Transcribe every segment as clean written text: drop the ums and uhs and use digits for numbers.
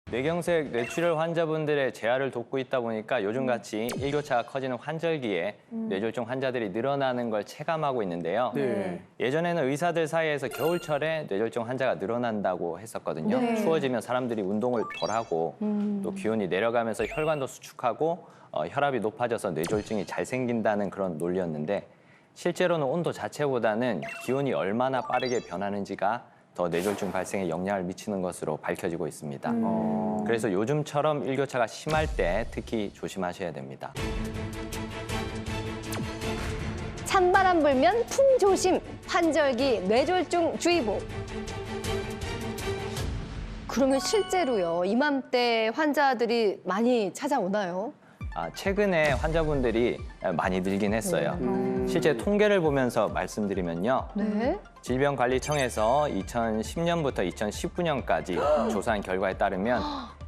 뇌경색, 뇌출혈 환자분들의 재활을 돕고 있다 보니까 요즘같이 일교차가 커지는 환절기에 뇌졸중 환자들이 늘어나는 걸 체감하고 있는데요. 네. 예전에는 의사들 사이에서 겨울철에 뇌졸중 환자가 늘어난다고 했었거든요. 네. 추워지면 사람들이 운동을 덜하고 또 기온이 내려가면서 혈관도 수축하고 혈압이 높아져서 뇌졸중이 잘 생긴다는 그런 논리였는데 실제로는 온도 자체보다는 기온이 얼마나 빠르게 변하는지가 더 뇌졸중 발생에 영향을 미치는 것으로 밝혀지고 있습니다. 그래서 요즘처럼 일교차가 심할 때 특히 조심하셔야 됩니다. 찬바람 불면 풍조심, 환절기 뇌졸중 주의보. 그러면 실제로요, 이맘때 환자들이 많이 찾아오나요? 최근에 환자분들이 많이 늘긴 했어요. 실제 통계를 보면서 말씀드리면요. 네. 질병관리청에서 2010년부터 2019년까지 조사한 결과에 따르면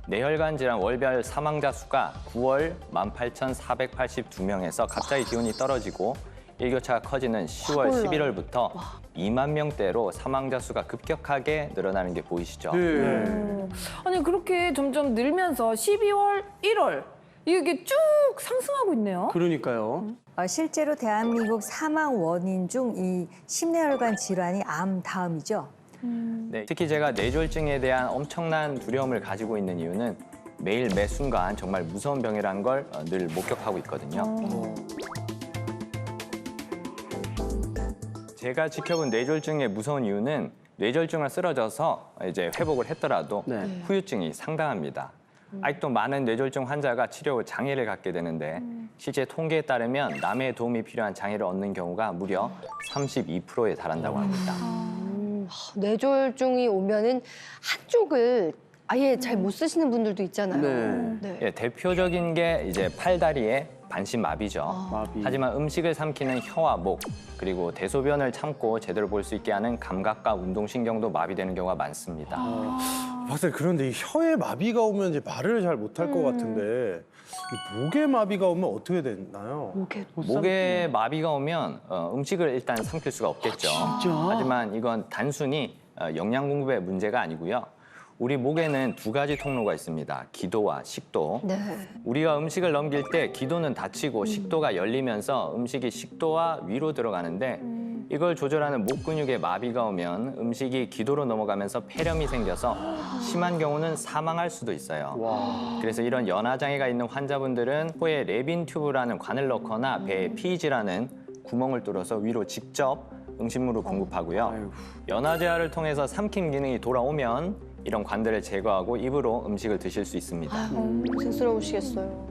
뇌혈관 질환 월별 사망자 수가 9월 18,482명에서 갑자기 기온이 떨어지고 일교차가 커지는 10월, 11월부터 2만 명대로 사망자 수가 급격하게 늘어나는 게 보이시죠? 아니 그렇게 점점 늘면서 12월, 1월 이게 쭉 상승하고 있네요. 그러니까요. 실제로 대한민국 사망 원인 중 이 심뇌혈관 질환이 암 다음이죠. 네, 특히 제가 뇌졸중에 대한 엄청난 두려움을 가지고 있는 이유는 매일 매 순간 정말 무서운 병이라는 걸 늘 목격하고 있거든요. 제가 지켜본 뇌졸중의 무서운 이유는 뇌졸중을 쓰러져서 이제 회복을 했더라도 네. 후유증이 상당합니다. 아직도 많은 뇌졸중 환자가 치료 후 장애를 갖게 되는데 실제 통계에 따르면 남의 도움이 필요한 장애를 얻는 경우가 무려 32%에 달한다고 합니다. 뇌졸중이 오면은 한쪽을 아예 잘 못 쓰시는 분들도 있잖아요. 네. 네. 예, 대표적인 게 이제 팔다리의 반신마비죠. 마비. 하지만 음식을 삼키는 혀와 목, 그리고 대소변을 참고 제대로 볼 수 있게 하는 감각과 운동신경도 마비되는 경우가 많습니다. 박사님, 그런데 이 혀에 마비가 오면 이제 말을 잘 못할 것 같은데 이 목에 마비가 오면 어떻게 되나요? 목에 마비가 오면 음식을 일단 삼킬 수가 없겠죠. 하지만 이건 단순히 영양 공급의 문제가 아니고요. 우리 목에는 두 가지 통로가 있습니다. 기도와 식도. 네. 우리가 음식을 넘길 때 기도는 닫히고 식도가 열리면서 음식이 식도와 위로 들어가는데 이걸 조절하는 목 근육에 마비가 오면 음식이 기도로 넘어가면서 폐렴이 생겨서 심한 경우는 사망할 수도 있어요. 그래서 이런 연화장애가 있는 환자분들은 코에 레빈 튜브라는 관을 넣거나 배에 피지라는 구멍을 뚫어서 위로 직접 응식물을 공급하고요. 연화제화를 통해서 삼킴 기능이 돌아오면 이런 관들을 제거하고 입으로 음식을 드실 수 있습니다. 고생스러우시겠어요.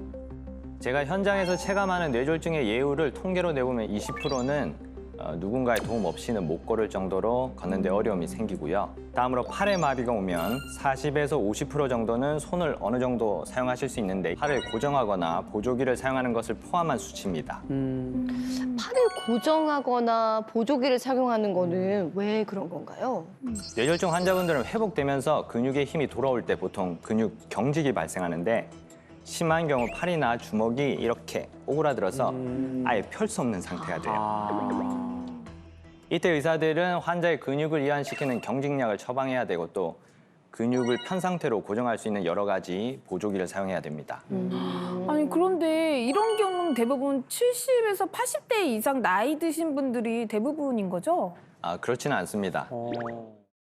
제가 현장에서 체감하는 뇌졸중의 예후를 통계로 내보면 20%는 누군가의 도움 없이는 못 걸을 정도로 걷는데 어려움이 생기고요. 다음으로 팔에 마비가 오면 40에서 50% 정도는 손을 어느 정도 사용하실 수 있는데 팔을 고정하거나 보조기를 사용하는 것을 포함한 수치입니다. 팔을 고정하거나 보조기를 착용하는 거는 왜 그런 건가요? 뇌졸중 환자분들은 회복되면서 근육의 힘이 돌아올 때 보통 근육 경직이 발생하는데 심한 경우 팔이나 주먹이 이렇게 오그라들어서 아예 펼 수 없는 상태가 돼요. 이때 의사들은 환자의 근육을 이완시키는 경직약을 처방해야 되고 또 근육을 편 상태로 고정할 수 있는 여러 가지 보조기를 사용해야 됩니다. 아니 그런데 이런 경우는 대부분 70에서 80대 이상 나이 드신 분들이 대부분인 거죠? 그렇지는 않습니다.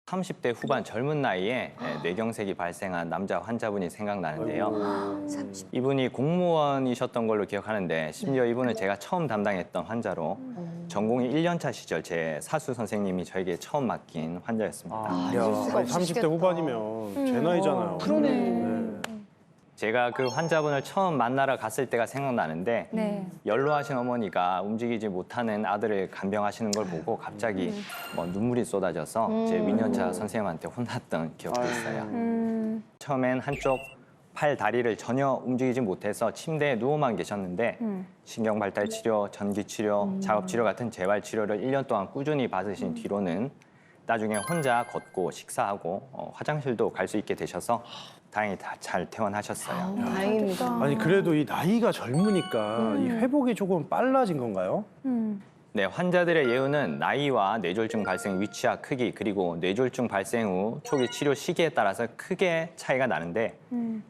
30대 후반 젊은 나이에 뇌경색이 발생한 남자 환자분이 생각나는데요. 이분이 공무원이셨던 걸로 기억하는데 심지어 이분은 제가 처음 담당했던 환자로 전공의 1년차 시절 제 사수 선생님이 저에게 처음 맡긴 환자였습니다. 야, 수가 아니, 30대 없으시겠다. 후반이면 제 나이잖아요. 그러네. 제가 그 환자분을 처음 만나러 갔을 때가 생각나는데 네. 연로하신 어머니가 움직이지 못하는 아들을 간병하시는 걸 보고 갑자기 눈물이 쏟아져서 제 윈년차 선생님한테 혼났던 기억도 있어요. 처음엔 한쪽 팔, 다리를 전혀 움직이지 못해서 침대에 누워만 계셨는데 신경발달 치료, 전기 치료, 작업 치료 같은 재활 치료를 1년 동안 꾸준히 받으신 뒤로는 나중에 혼자 걷고 식사하고 화장실도 갈 수 있게 되셔서 다행히 다 잘 퇴원하셨어요. 다행입니다. 아니, 그래도 이 나이가 젊으니까 이 회복이 조금 빨라진 건가요? 네, 환자들의 예후는 나이와 뇌졸중 발생 위치와 크기 그리고 뇌졸중 발생 후 초기 치료 시기에 따라서 크게 차이가 나는데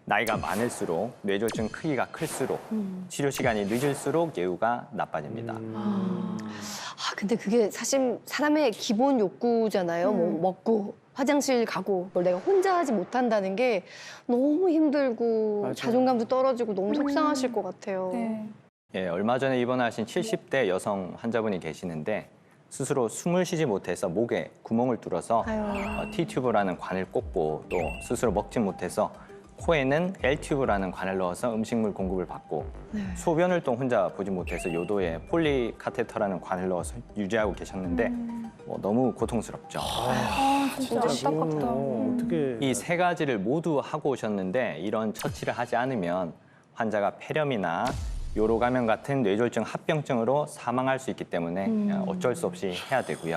나이가 많을수록 뇌졸중 크기가 클수록 치료 시간이 늦을수록 예후가 나빠집니다. 근데 그게 사실 사람의 기본 욕구잖아요. 뭐 먹고 화장실 가고 뭘 내가 혼자 하지 못한다는 게 너무 힘들고 맞아요. 자존감도 떨어지고 너무 속상하실 것 같아요. 네. 예, 얼마 전에 입원하신 70대 여성 환자분이 계시는데 스스로 숨을 쉬지 못해서 목에 구멍을 뚫어서 T튜브라는 관을 꽂고 또 스스로 먹지 못해서 코에는 L튜브라는 관을 넣어서 음식물 공급을 받고 소변을 또 혼자 보지 못해서 요도에 폴리카테터라는 관을 넣어서 유지하고 계셨는데 너무 고통스럽죠. 진짜 안타깝다. 어떻게 이 세 가지를 모두 하고 오셨는데 이런 처치를 하지 않으면 환자가 폐렴이나 요로 감염 같은 뇌졸중 합병증으로 사망할 수 있기 때문에 어쩔 수 없이 해야 되고요.